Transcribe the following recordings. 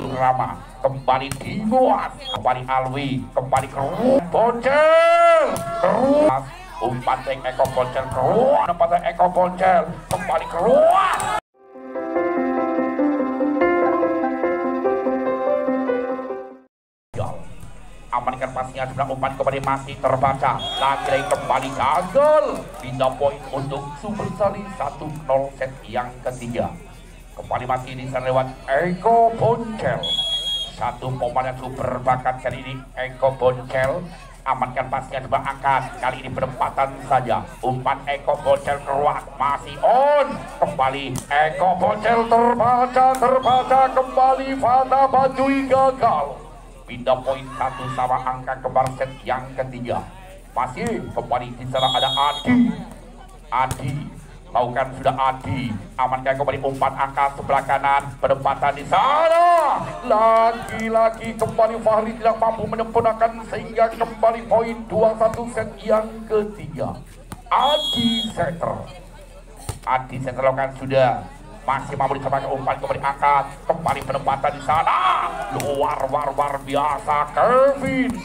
Tidur Rama, kembali dibuat, kembali Alwi, kembali keruat, Boncel, keruat, umpan Eko Boncel, keruat, umpan Eko Boncel, kembali keruat. Amankan pasnya sebelah umpan kembali masih terbaca, lagi kembali gagal, pindah poin untuk Supersari 1-0 set yang ketiga. Kembali masih di sana lewat Eko Boncel. Satu pemain yang super bakat kali ini Eko Boncel. Amankan pasnya coba angkat, kali ini berempatan saja. Umpan Eko Boncel keluar, masih on. Kembali Eko Boncel terbaca kembali Fata Bajui gagal. Pindah poin 1 sama angka kembar set yang ketiga. Masih kembali di sana ada Adi. Lakukan sudah Adi, amankan kembali umpan angka sebelah kanan, penempatan di sana. Lagi-lagi kembali Fahri tidak mampu menyempurnakan sehingga kembali poin 2-1 set yang ketiga. Adi Setter lakukan sudah, masih mampu disamakan umpan kembali angkat, kembali penempatan di sana. Luar biasa Kevin.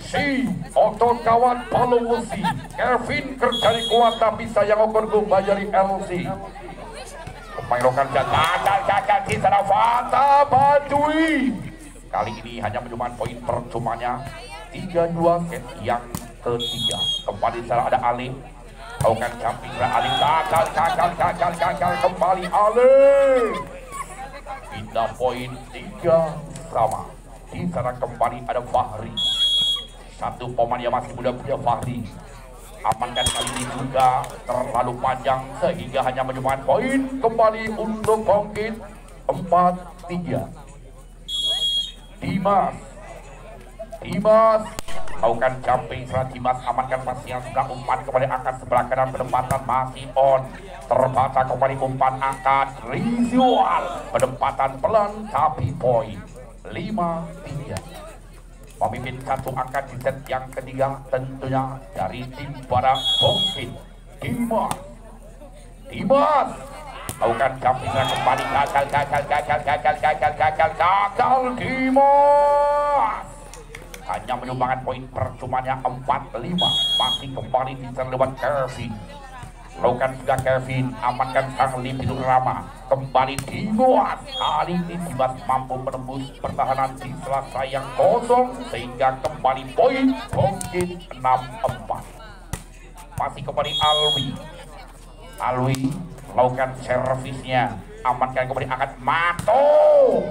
Si otot kawan Palu Wusi, Kevin kerjanya kuat tapi sayang okor gue bayari LC. Pemain gagal di sana Fata Bajui. Kali ini hanya menyumbang poin percumanya 3-2 set yang ketiga. Kembali di sana ada Ali. Lakukan jumping Ali gagal kembali Ali. Pindah poin 3 sama. Di sana kembali ada Fahri. Satu pemain yang masih muda punya Fahri. Amankan kali ini juga terlalu panjang sehingga hanya menyumbang poin kembali untuk bangkit 4-3. Dimas lakukan jumping setelah Dimas amankan pasnya sebelah umpan kembali angkat sebelah kanan penempatan masih on. Terbaca kembali umpan angkat Rizual, penempatan pelan tapi poin 5-3. Pemimpin satu angka di set yang ketiga tentunya dari tim para Bongkin. Dimas lakukan jumping kembali gagal Dimas. Hanya menyumbangkan poin percumanya 4-5. Masih kembali di set lewat Kevin. Lakukan juga Kevin, amankan sang Tidur Rama, kembali dibuat. Kali ini Dimas mampu menembus pertahanan di sela yang kosong sehingga kembali poin Bongkin 6-4. Masih kembali Alwi lakukan servisnya, amankan kembali angkat Mato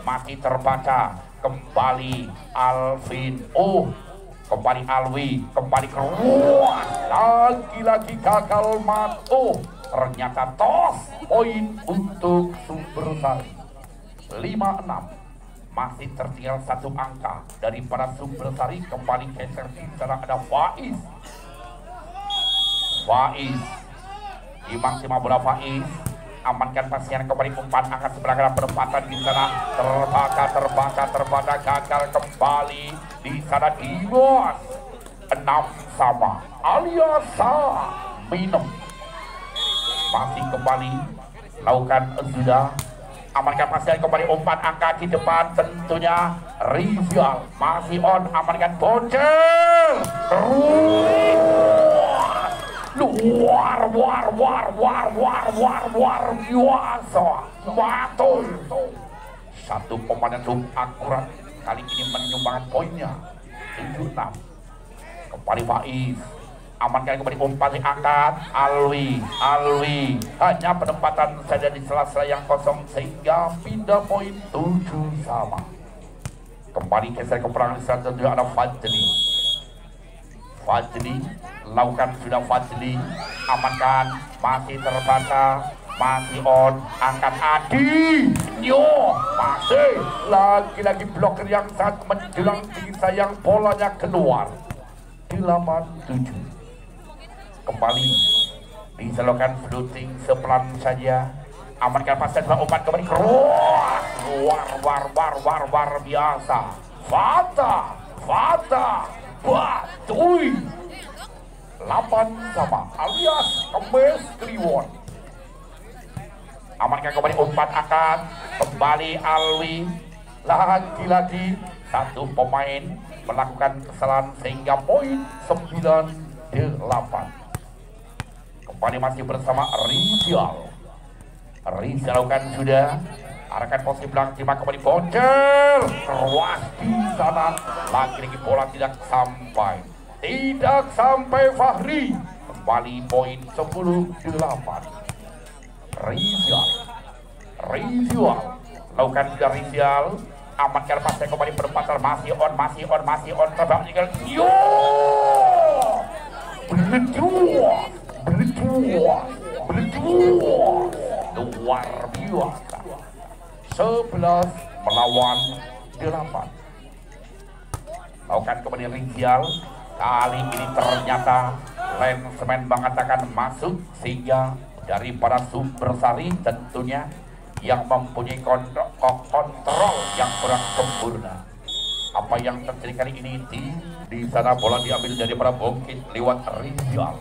masih terbaca, kembali Alvin kembali Alwi, kembali keluar, lagi-lagi gagal Mato. Ternyata tos poin untuk Supersari 5-6. Masih tertinggal satu angka dari para Supersari. Kembali geser di sana ada Faiz. Imam Sima bola Faiz. Amankan pasien kembali umpan angkat sebelah kanan penempatan di sana terbaca gagal kembali di sana Dimas 6 sama alias minum. Masih kembali lakukan sudah, amankan pasien kembali umpan angkat di depan tentunya Rizal masih on, amankan Boncel luar biasa Matul. Satu pemain yang akurat kali ini menyumbangkan poinnya 7-6. Kembali Faiz, amankan kembali umpan diangkat Alwi hanya penempatan saja di sela-sela yang kosong sehingga pindah poin 7 sama. Kembali geser ke perang selanjutnya ada Fajli lakukan sudah Fajli, amankan masih terbaca, masih on, angkat Adi masih lagi-lagi bloker yang sangat menjelang tinggi sayang, bolanya keluar 8-7. Kembali diselokan floating sepelan saja, amankan pasien umpan kembali keluar luar biasa Fata Bajui 8 sama alias Kemes Kliwon. Aman amankan kembali umpan angkat, kembali Alwi, lagi-lagi satu pemain melakukan kesalahan sehingga poin 9-8. Kembali masih bersama Rizal. Rizal kan sudah arahkan posisi belakang, terima kembali Boncel, keras di sana, lagi-lagi bola tidak sampai Fahri. Kembali poin 10-8. Rizal lakukan sudah Rizal, amankan pasnya kembali berempat, masih on terbang tinggal berjuang luar biasa. 11 melawan 8. Lakukan kembali Rizal, kali ini ternyata Lensman mengatakan masuk, sehingga daripada Sumbersari tentunya yang mempunyai kontrol yang kurang sempurna. Apa yang terjadi kali ini di sana bola diambil daripada Bongkit lewat Rizal.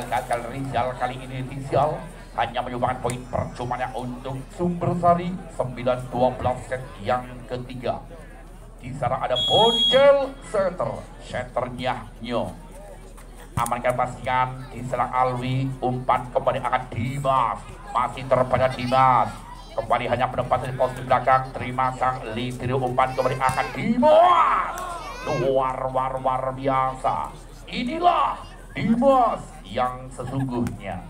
Gagal Rizal kali ini. Rizal hanya menyumbangkan poin percumanya untuk Sumbersari. 9-12 set yang ketiga. Di sana ada Boncel, setternya Nyo. Amankan pastikan di serang Alwi, umpan kembali akan Dimas, masih terpada Dimas, kembali hanya menempati posisi belakang, terima sang Libiru, umpan kembali akan Dimas, luar biasa. Inilah Dimas yang sesungguhnya.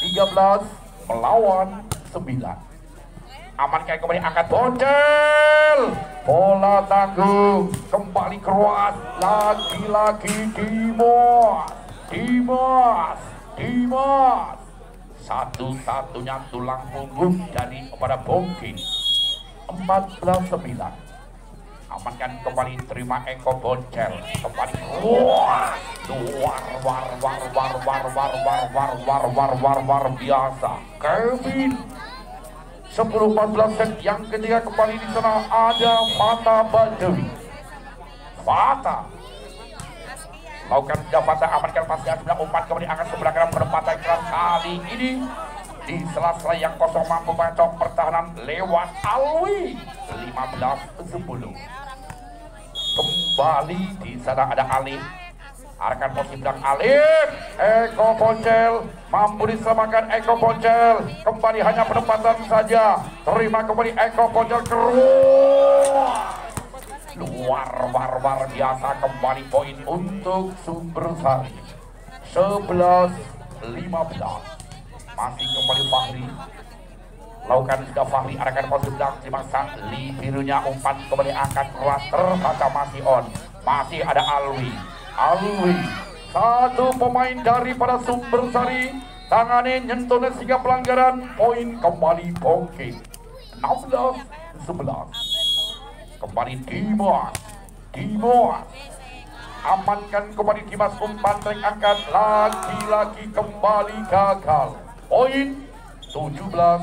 13 melawan 9. Amankan kembali angkat Boncel, bola tanggung kembali keras, lagi-lagi Dimas satu-satunya tulang punggung dari kepada Bongkin. 14-9. Amankan kembali, terima Eko Boncel, kembali luar biasa. Kevin 10-14 set yang ketiga. Kembali di sana ada Fata Badawi. Fata lakukan sudah Fata, amankan pasnya sudah, umpan kembali akan sebelah kanan, penempatan keras kali ini di sela-sela yang kosong mampu mencok pertahanan lewat Alwi. 15-10. Kembali di sana ada Alif, arahkan posisi belakang Alif, Eko Boncel mampu diselamatkan. Eko Boncel kembali hanya penempatan saja, terima kembali Eko Boncel keluar, luar biasa. Kembali poin untuk Sumbersari. 11-15. masih kembali Fahri, lakukan sudah Fahri, arahkan posisi belakang, terima sang Libirunya, umpan kembali angkat keras, terbaca masih on, masih ada Alwi, satu pemain daripada Sumbersari, tangannya nyentuhnya sehingga pelanggaran, poin kembali Bongkit. 16-11. Kembali Dimas, amankan kembali Dimas, umpan terangkat, lagi-lagi kembali gagal, poin 17-11.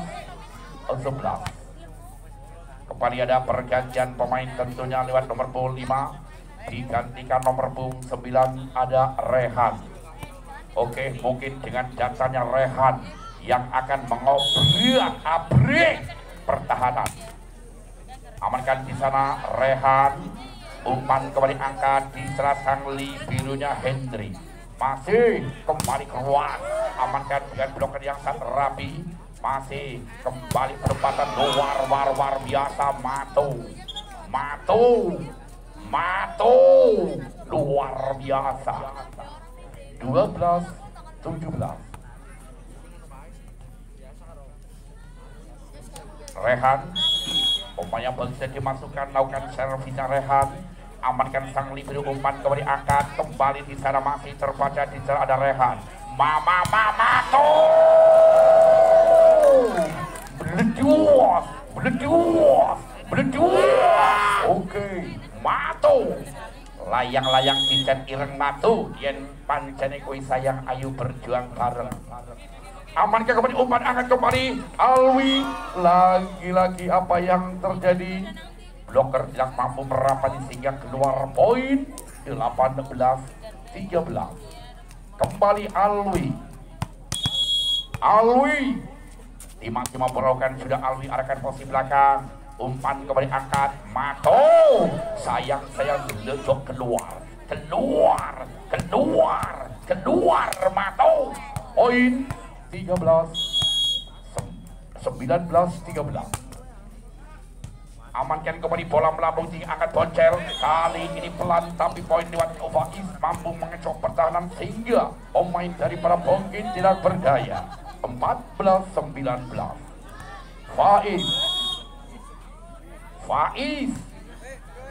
Kembali ada pergantian pemain tentunya lewat nomor punggung 5, digantikan nomor punggung 9 ada Rehan. Oke, mungkin dengan datanya Rehan yang akan mengobrak-abrik pertahanan. Amankan di sana Rehan, umpan kembali angkat di serasang Libirunya Hendri, masih kembali keluar, amankan dengan bloker yang sangat rapi, masih kembali perempatan luar biasa. Mato luar biasa. 12-17. Rehan, pemain yang bisa dimasukkan, lakukan servisnya Rehan, amankan sang Libiru, umpan kembali angkat, kembali di sana masih terbaca, di sana ada Rehan, Mato beleduas. Oke, Mato layang-layang dicat ireng Mato yen pancene kuwi sayang ayu berjuang bareng. Amankan kembali, umpan akan kembali Alwi, lagi-lagi apa yang terjadi, bloker tidak mampu merapat sehingga keluar, poin 18-13. Kembali Alwi, Alwi Dimas memperolehkan sudah Alwi arahkan posisi belakang, umpan kembali angkat Mato, sayang lecok keluar Mato. Poin 19-13. Amankan kembali bola melambung tinggi, angkat Boncel, kali ini pelan tapi poin lewat Faiz mampu mengecok pertahanan sehingga pemain dari para Bongkin tidak berdaya. 14-19. Faiz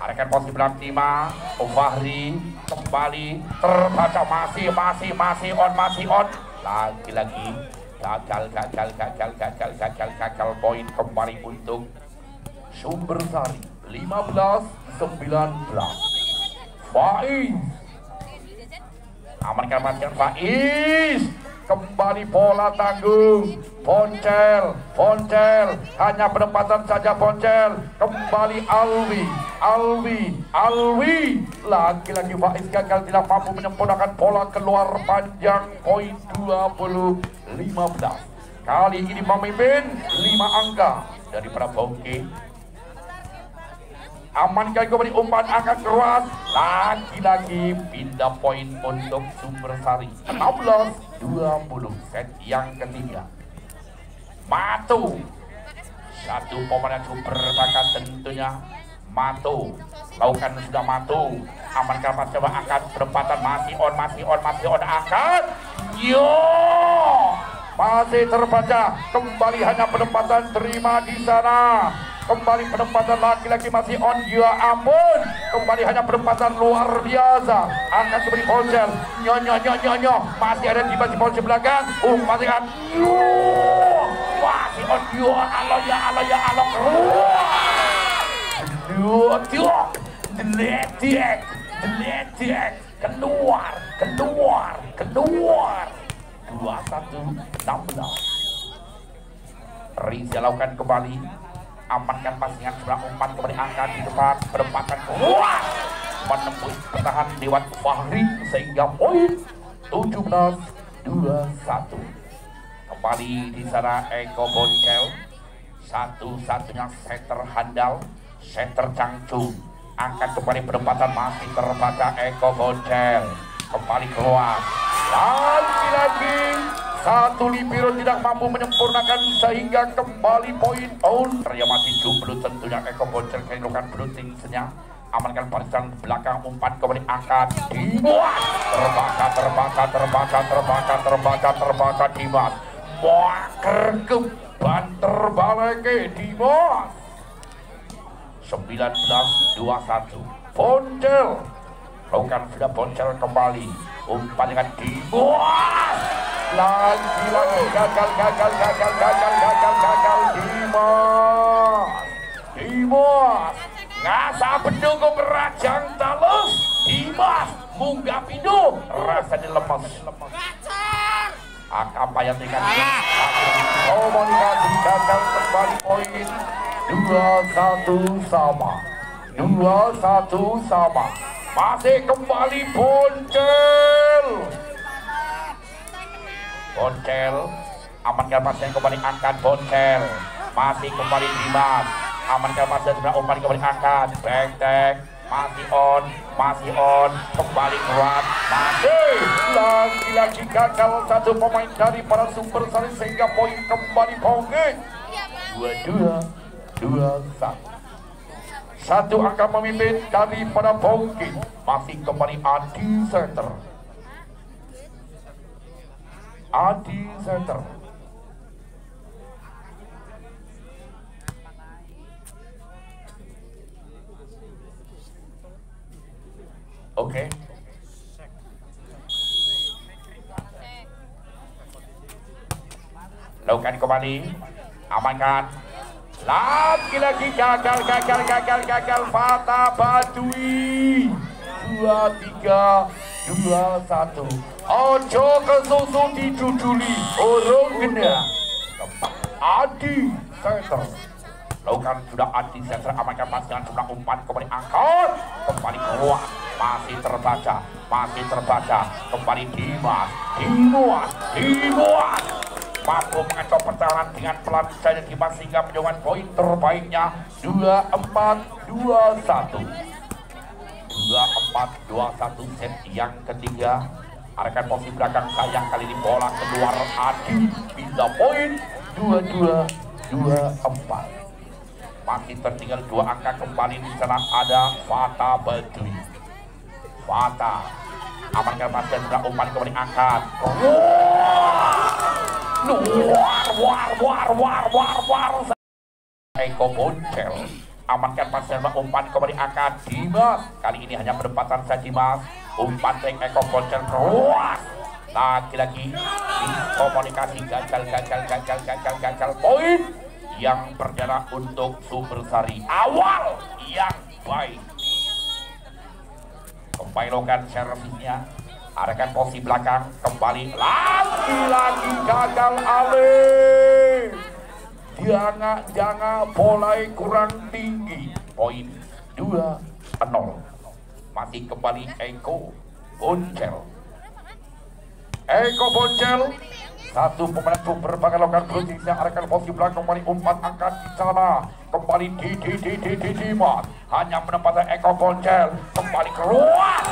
arahkan posisi belakang Tima, Fahri kembali terbaca, masih on lagi gagal poin kembali untuk Sumbersari. 15-19. Faiz amankan matian Faiz, kembali bola tanggung Boncel hanya penempatan saja Boncel, kembali Alwi lagi-lagi Faiz gagal tidak mampu menyempurnakan bola keluar panjang. Poin 20-15. kali ini memimpin 5 angka dari para Bongke. Amankan kembali umpan angkat keras, lagi-lagi pindah poin untuk Sumbersari. 16-20 set yang ketiga. Mato, satu pemain super bakat tentunya. Mato, lakukan sudah Mato. Amankan pas coba angkat perempatan, masih on angkat. Yo, masih terbaca, kembali hanya penempatan terima di sana. Kembali penempatan laki-laki masih on, ya ampun, kembali hanya penempatan luar biasa. Angkat kembali Boncel, nyo, masih ada di basi Boncel belakang, masih kan, masih on, ya Allah, Deletek, keluar. 21-16. Riza lakukan kembali, amankan pasingan sebelah umpan kembali angkat di depan, berempatan keluar, menembus pertahanan lewat Fahri sehingga poin 17-21. Kembali di sana Eko Boncel, satu-satunya setter handal, setter Cangcung. Angkat kembali penempatan, masih terbaca Eko Boncel, kembali keluar, lagi-lagi satu libero tidak mampu menyempurnakan sehingga kembali poin on. Yang masih jomblo tentunya Eko Boncel kehilangan blooting senyap. Amankan barisan belakang, umpan kembali angkat, dibuat terbaca Dimas, waker ke banter balik Dimas. 19-21. Boncel lakukan sudah Boncel kembali, umpan dengan Dimas, lagi-lagi gagal Dimas ngasa pendukung Rajang Talus. Dimas munggah pindu, rasanya lemas. Apa yang dengan komunikasi gagal, kembali poin 21 sama. Masih kembali Boncel, amankan pasien kembali angkat Boncel, masih kembali Dimas, amankan pasien sebelah umpan kembali angkat, back, masih on, kembali kuat, masih lagi-lagi gagal satu pemain dari para Sumbersari sehingga poin kembali Bongke 22-21. Satu angka memimpin daripada Bongke, masih kembali Adi Center. Oke. Lakukan kembali, amankan. Lagi-lagi gagal Fata Badui. 23-21. Ojo kesusu diduduli urung kena. Adi Center. Lakukan sudah Adi Center, amankan pasangan sebelah umpan kembali angkat, kembali keluar, masih terbaca, kembali Dimas, mampu mengacau pertahanan dengan pelan saja Dimas sehingga menjauhkan poin terbaiknya 24-21. 24-21 set yang ketiga. Arahkan posisi belakang sayang kali ini bola keluar Adi bisa poin 22-24. Masih tertinggal 2 angka kembali di sana ada Fata Baduy. Fata amankan pasien sebelah umpan kembali angkat. War. Eko Boncel amankan pasien sebelah umpan kembali angkat. Dimas kali ini hanya berdepatan saja Dimas. Umpan dari Eko Boncel keluar. Lagi-lagi komunikasi gagal poin yang berjalan untuk Sumbersari. Awal yang baik. Pembailokan servisnya. Arahkan posisi belakang. Kembali. Lagi-lagi gagal Ale. Jangan bola kurang tinggi. Poin 2-0. Masih kembali Eko Boncel. Eko Boncel. Satu pemain Sumber bakal lakukan berhenti arahkan posisi belakang kembali umpan angkat di sana kembali di Dimas hanya menempatkan Eko Boncel kembali keluar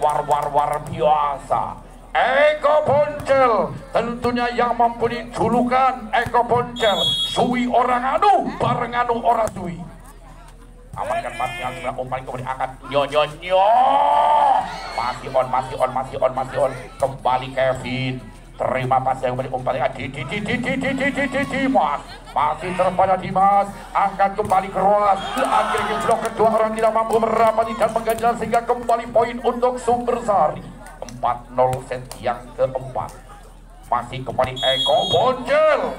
war biasa Eko Boncel tentunya yang mempunyai julukan Eko Boncel suwi orang anu bareng anu orang suwi. Amankan masih yang umpan kembali angkat nyo masih on kembali Kevin terima pas yang kembali umpan Dimas masih terpada Dimas angkat kembali keras akhirnya blok kedua orang tidak mampu merapati dan mengganjal sehingga kembali poin untuk Sumbersari 4-0 set yang keempat. Masih kembali Eko Boncel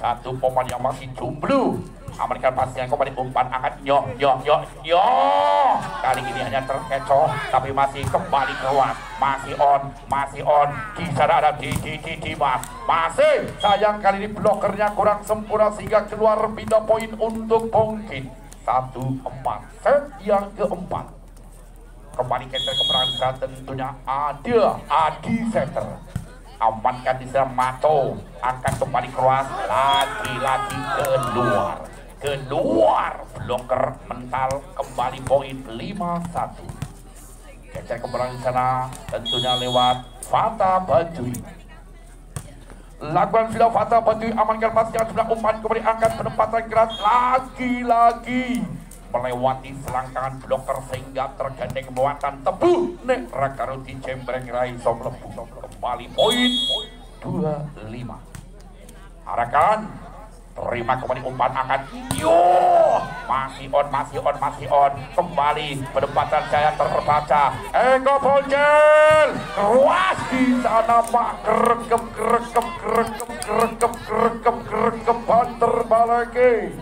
satu pemain yang masih jomblo. Amerika pasien kembali umpan angkat nyo kali ini hanya terkecoh tapi masih kembali keluar masih on di sana ada Dimas masih sayang kali ini blokernya kurang sempurna sehingga keluar pindah poin untuk Bongkin 1-4 set yang keempat. Kembali center keberangan tentunya ada Adi Center amankan di sana Mato akan kembali keluar lagi keluar bloker mental kembali poin 5-1. Geser keberangan di sana tentunya lewat Fata Baduy. Lakukan sudah Fata Baduy amankan pasnya sebelah umpan kembali angkat penempatan keras lagi-lagi melewati selangkangan bloker sehingga tergandeng muatan tebu nek rakaruti cembreng rai somlebu kembali poin 25. Arahkan terima kembali umpan angkat masih on kembali penempatan saya terbaca Eko Boncel keras di sana Pak kerekep banter balake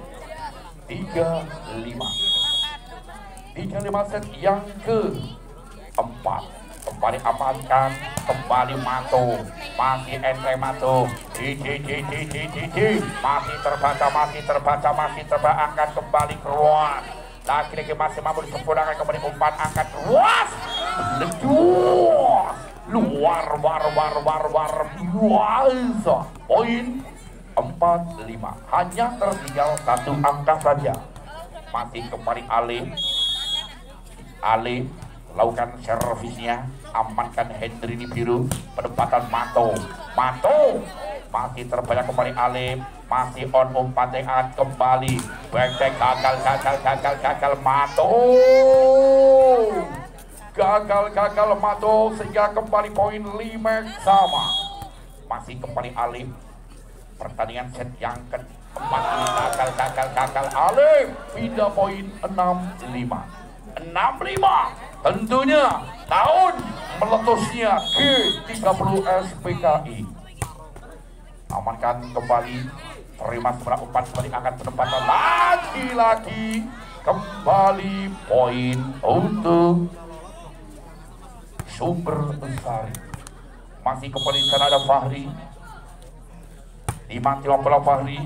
35 set yang keempat. Kembali amankan kembali Mato masih ente Mato masih terbaca angkat kembali keluar lagi-lagi masih mampu disempurnakan kembali umpan angkat luas luar biasa poin 45 hanya tertinggal 1 angka saja. Masih kembali Ale lakukan servisnya amankan Hendri di biru penempatan Mato masih terbanyak kembali Ale masih on umpan angkat kembali benteng gagal Mato gagal Mato sehingga kembali poin 5 sama. Masih kembali Ale pertandingan set yang keempat gagal Ale pindah poin 65 tentunya tahun meletusnya G30 SPKI. Amankan kembali terima sebelah umpan kembali akan penempatan lagi kembali poin untuk Sumbersari. Masih kembali di sana ada Fahri dimati bola Fahri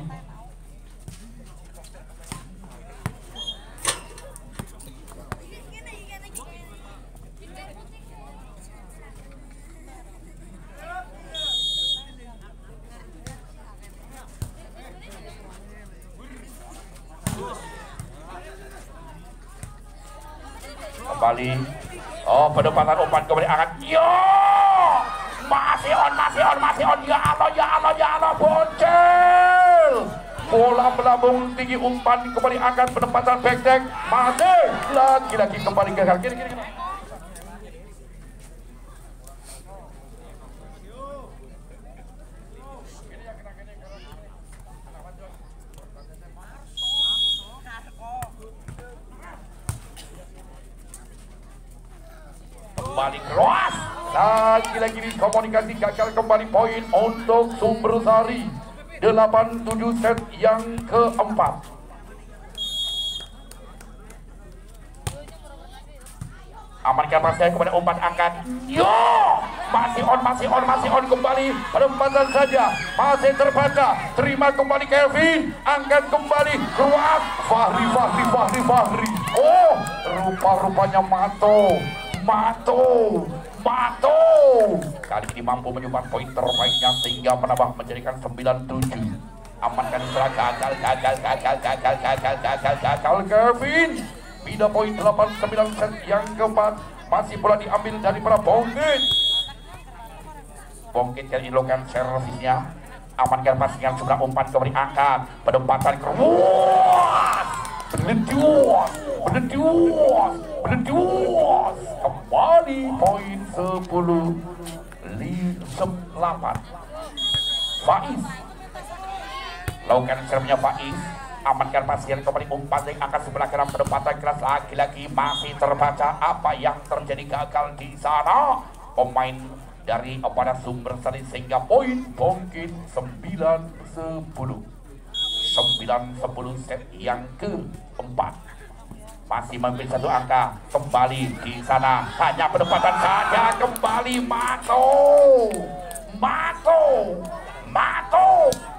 kembali. Oh, penempatan umpan kembali angkat. Yo, masih on. Ya Allah, boncel. Bola melambung tinggi, umpan kembali angkat, penempatan backdeck masih lagi kembali gagal. Kiri. Kembali cross, lagi komunikasi gagal, kembali poin untuk Sumbersari. 8-7 set yang keempat. Amankan pasnya kepada umpan angkat. Yo, masih on kembali. Penempatan saja masih terbaca. Terima kembali Kevin, angkat kembali keluar. Fahri. Oh, rupa-rupanya Mato. Kali ini mampu menyumbang poin terbaiknya sehingga menambah menjadikan 9-7. Amankan setelah gagal Kevin. Pindah poin 8-9 set yang keempat. Masih bola diambil dari para Bongkit yang dilakukan servisnya. Amankan pasingan sudah umpan kembali angkat. Penempatan keluar. Beleduas. Kembali poin 10-8. Faiz lakukan servisnya Faiz. Amankan pasien kembali umpan yang akan sebelah kanan, penempatan keras lagi-lagi masih terbaca. Apa yang terjadi gagal di sana pemain dari pada Sumbersari sehingga poin Bongkit 9-10 set yang keempat. Masih memimpin satu angka, kembali di sana hanya penempatan saja, kembali Mato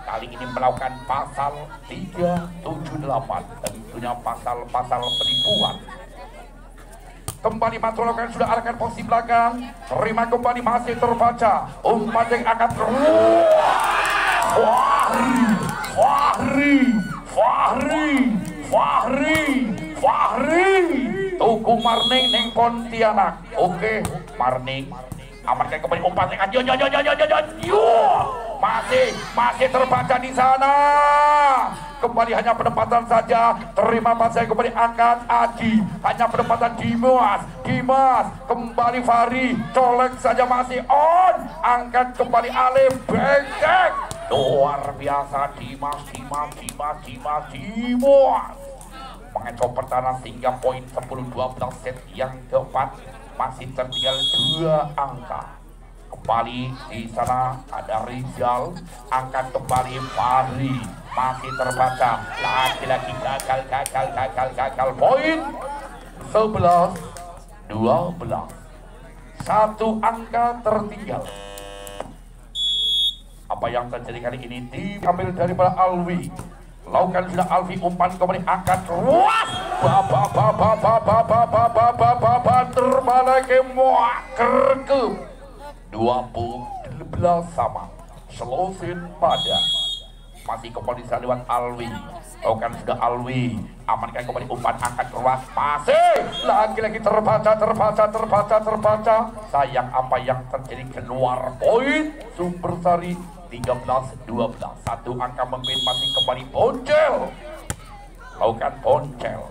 kali ini melakukan pasal 378, tentunya pasal penipuan. Kembali Mato lakukan, sudah arahkan posisi belakang, terima kembali masih terbaca, umpan yang akan Fahri Tuku Marning neng Pontianak. Oke, Marning amankan kembali umpan yang masih terbaca di sana. Kembali hanya penempatan saja, terima pasnya kembali angkat Aji, hanya penempatan Dimas kembali Fahri, colek saja masih on, angkat kembali Alif Bengkek, luar biasa Dimas mengecok pertahanan sehingga poin 10-12 set yang keempat. Masih tertinggal 2 angka. Kembali di sana ada Rizal, angkat kembali Fahri, masih terbaca lagi-lagi gagal poin 11-12, 1 angka tertinggal. Apa yang terjadi kali ini diambil daripada Alwi. Lakukan sudah Alfi, umpan kembali angkat ruas. Terbalik kerke 12 sama. Selosin pada masih kembali lewat Alwi. Lakukan sudah Alwi, amankan kembali umpan angkat ruas, masih lagi-lagi terbaca. Sayang apa yang terjadi, keluar poin Sumbersari 13-12, 1 angka memimpin. Masih kembali Boncel, lakukan Boncel,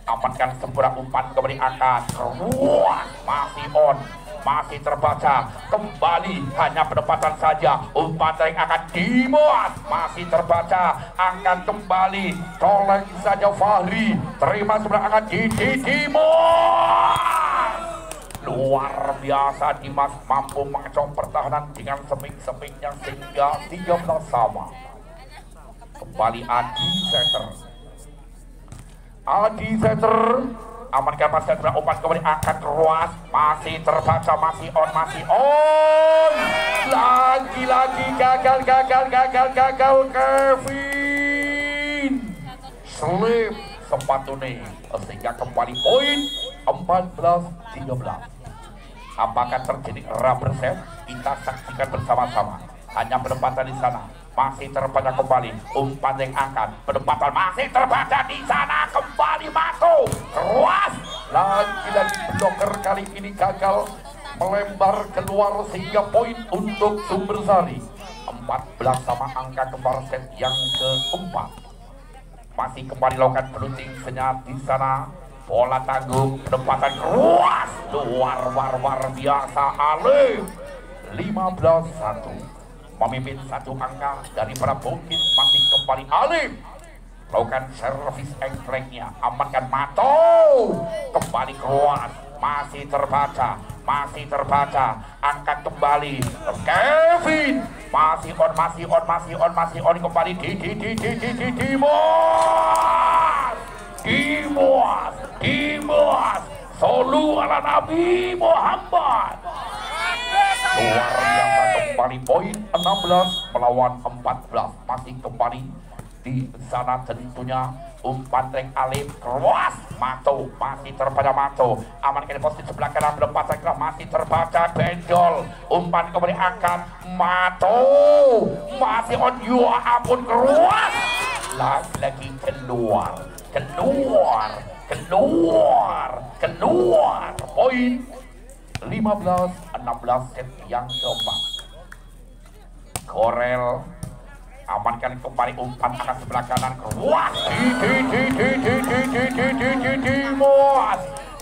amankan sempurna umpan kembali angkat ruas, masih on, masih terbaca, kembali hanya penempatan saja, umpan yang akan Dimas, masih terbaca, angkat kembali, colek saja Fahri, terima sebelah angkat Dimas. Luar biasa, Dimas mampu mengecok pertahanan dengan seping-sepingnya sehingga 13 sama. Kembali Adi Setter, amankan pasien umpan kembali angkat ruas, masih terbaca, masih on, lagi-lagi gagal Kevin slip sepatune sehingga kembali poin 14-13. Apakah terjadi rubber set? Kita saksikan bersama-sama. Hanya penempatan di sana, masih terbaca kembali, umpan yang angkat, penempatan masih terbaca di sana, kembali Mato, ruas, Lagi-lagi bloker kali ini gagal melembar keluar sehingga poin untuk Sumbersari. 14 sama angka kembar set yang keempat. Masih kembali lakukan berunting senyap di sana. Bola tanggung, penempatan keras, luar biasa Alif. 15-1 memimpin satu angka dari para bukit. Masih kembali Alif lakukan servis engkleknya, amankan Mato, kembali keluar, masih terbaca, angkat kembali Kevin, masih on kembali Dimas Solu ala Nabi Muhammad. Luar biasa kembali poin 16 melawan 14. Masih kembali di sana tentunya umpan trek Alif keras. Mato masih terbaca, Mato amankan di posisi sebelah kanan, berempatan keras masih terbaca, benjol umpan kembali angkat Mato masih on, ya ampun keras, lagi keluar poin 15-16 set yang keempat. Korel amankan kembali umpan akan sebelah kanan keluar.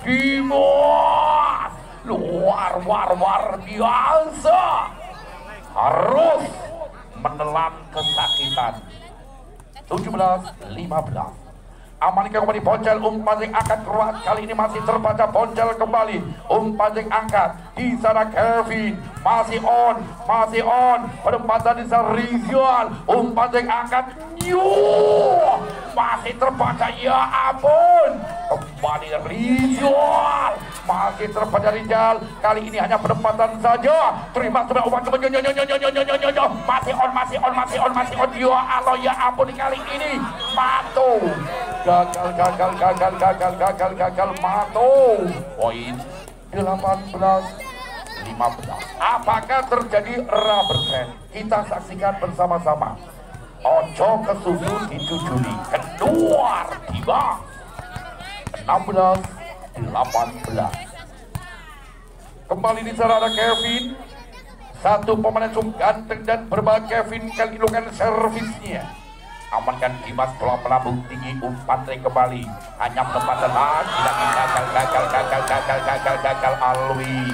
Dimas luar biasa, harus menelan kesakitan. 17-15 amankan kembali Boncel, umpan yang akan keluar kali ini masih terbaca, Boncel kembali umpan yang angkat di sana Kevin masih on penempatan di sana Rizal, umpan yang angkat masih terbaca, ya ampun kembali Rizal, masih terbaca Rizal, kali ini hanya penempatan saja, terima sudah umpan masih on, ya Allah, ya ampun kali ini Mato gagal Mato. Poin 18-15. Apakah terjadi rubber set? Kita saksikan bersama-sama. Ojo kesusu dicujuli, keluar tiba 16-18. Kembali di sana ada Kevin, satu pemain ganteng dan berbakat. Kevin kali ini lakukan servisnya, amankan Dimas, bola melambung tinggi, umpan trik kembali, hanya penempatan lagi gagal Alwi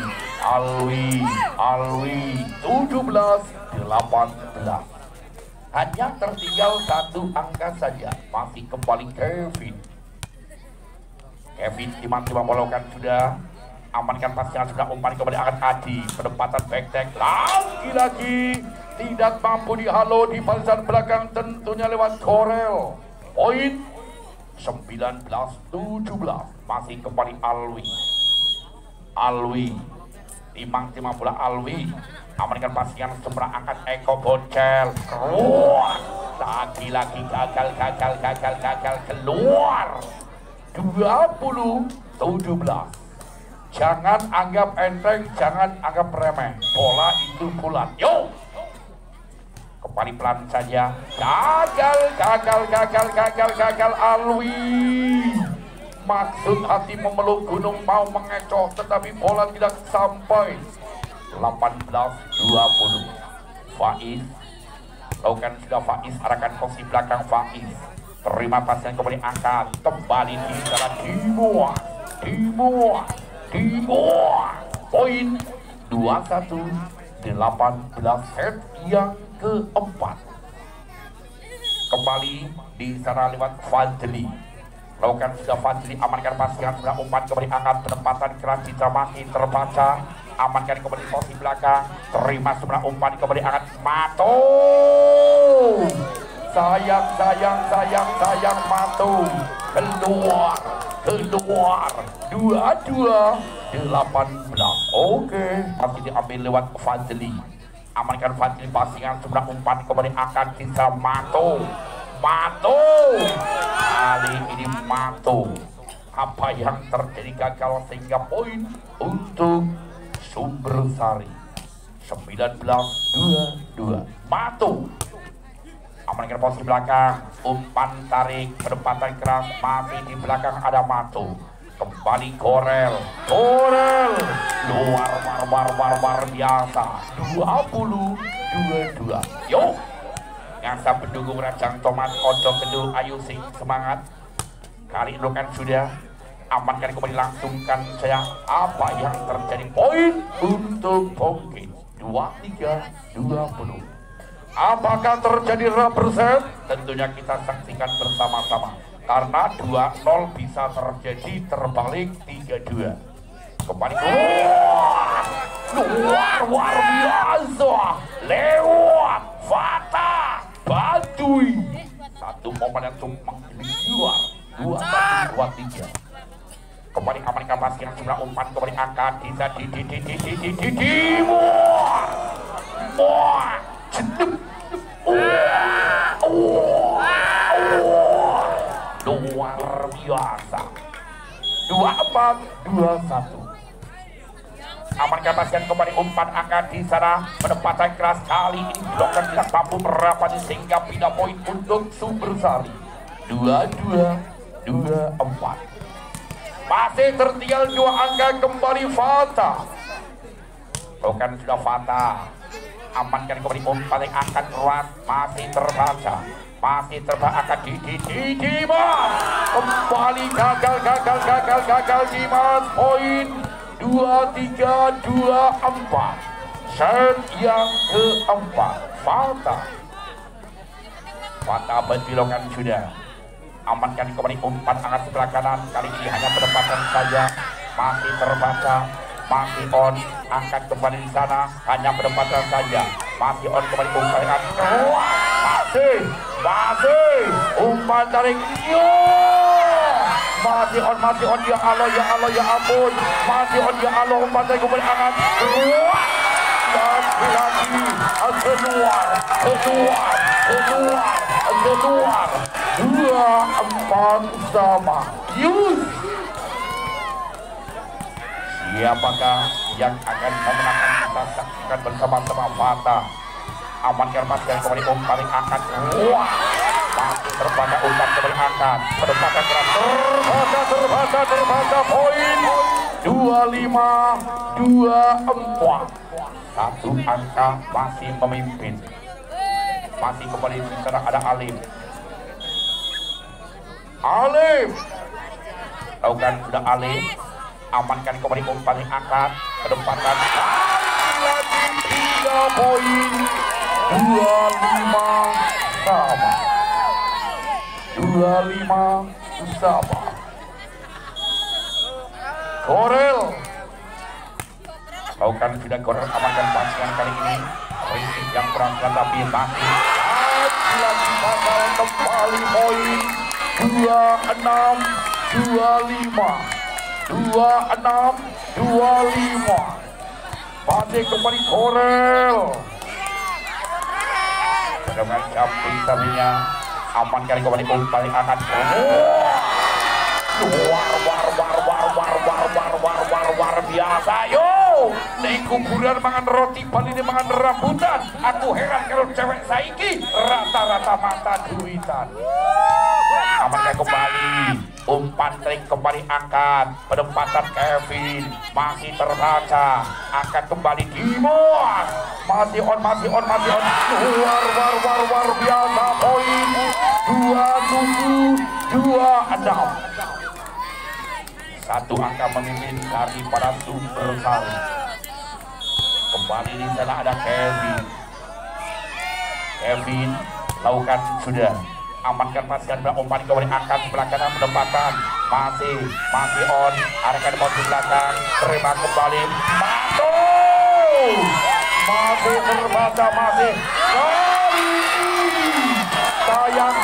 17-18. Hanya tertinggal satu angka saja. Masih kembali Kevin tiba-tiba melakukan sudah, amankan pasnya sudah, umpan kembali akan Adi, penempatan back lagi tidak mampu dihalo di barisan belakang, tentunya lewat Korel. Poin 19-17. Masih kembali Alwi timang bola Alwi, amankan pasien seberang angkat Eko Boncel keluar, lagi gagal keluar 20-17. Jangan anggap enteng, jangan anggap remeh, bola itu bulat. Yo, kembali pelan saja, gagal Alwi. Maksud hati memeluk gunung, mau mengecoh tetapi bola tidak sampai. 18-20. Faiz lakukan sudah, Faiz arahkan posisi belakang, Faiz terima pasien kembali angkat, kembali di sana Dimas. Poin 21-18 set yang keempat. Kembali di sana lewat Fadli, lakukan sudah Fadli, amankan pasien sudah, umpan kembali angkat, penempatan keras Citra masih terbaca, amankan kembali posisi belakang, terima sebelah umpan kembali angkat Mato. Sayang Mato, keluar 22-18. Oke, masih diambil lewat Fadli, amankan Fadli, pasingan sebelah umpan kembali akan bisa Mato. Kali ini Mato, apa yang terjadi gagal sehingga poin untuk Sumbersari 19-22. Mato amankan posisi belakang, umpan tarik, penempatan keras, masih di belakang ada Mato, kembali Korel luar biasa 20-22. Yuk ngasa pendukung Rajang Thomas Ojo Kedul ayu sing semangat. Kali ini kan sudah amankan kembali, langsungkan saya apa yang terjadi. Poin untuk Pongkin 23-20. Apakah terjadi rubber set? Tentunya kita saksikan bersama-sama. Karena 2-0 bisa terjadi terbalik 3-2. Kembali luar biasa lewat Fata Baduy. Satu momen yang tumpang luar 2-1-2-3. Kembali amankan pasti yang jumlah umpan kembali akan bisa luar biasa 24-21. Amankan pasien kembali umpan akan di sana, penempatan keras kali ini blokan tidak mampu merapat sehingga pindah poin untuk Sumbersari 22-24. Masih tertinggal 2 angka kembali Fata. Bukan sudah Fata. Amankan kembali umpan yang akan keluar, masih terbaca. Masih terbaca akan Dimas. Kembali gagal Dimas. Poin 23-24. Set yang keempat Fata berbilongan sudah. Amankan kembali umpan angkat sebelah kanan. Kali ini hanya penempatan saja. Masih terbaca, masih on. Angkat kembali di sana, hanya penempatan saja. Masih on kembali umpan angkat. Masih umpan tarik. Masih on ya Allah ya ampun. Masih on ya Allah, umpan tarik kembali angkat. Lagi keluar 2-4 sama. Siapakah yang akan memenangkan? Kita saksikan bersama-sama. Fata amankan pasien kembali umpan angkat. Masih terbaca umpan kembali angkat. Penempatan keras terbaca poin 25-24. Satu angka masih memimpin. Masih kembali di sana ada Alif. Lakukan sudah Alif. Amankan kembali umpan yang angkat. Penempatan lagi 3 poin 25 sama. Korel lakukan sudah Korel. Amankan pasien kali ini. Prinsip yang berangkat tapi masih lagi bakal kembali poin 26-25. Masih kembali Korel dengan camping tabinya. Amankan kembali umpan akan luar biasa. Yo di kuburan mangan roti, paling mangan rambutan. Aku heran kalau cewek saiki rata-rata mata duitan. Amankan kembali umpan trik kembali angkat. Penempatan Kevin masih terbaca. Angkat kembali Dimas. Masih on. Luar biasa poin 27-26. Satu angka memimpin daripada Sumbersari. Kembali di sana ada Kevin lakukan sudah. Amankan pasien umpan kembali angkat sebelah kanan. Penempatan masih on. Arahkan bawah belakang. Terima kembali. Masih terbaca masih. Sayang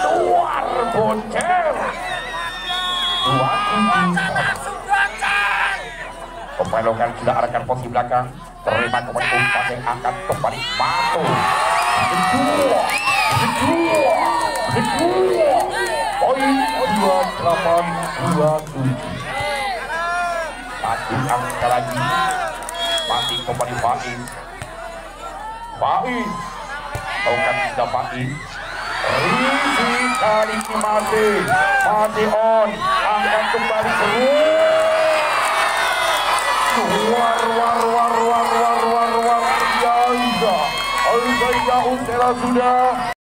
keluar bonceng 27. Pemain lokal sudah arahkan posisi belakang. Terima kembali umpan yang angkat kembali Mato. Kedua poin 28-27. Satu angka lagi masih kembali Faiz Bukan didapati. Risi kali ini masih on. Angkat kembali luar biasa. Al-Zayyah Usera sudah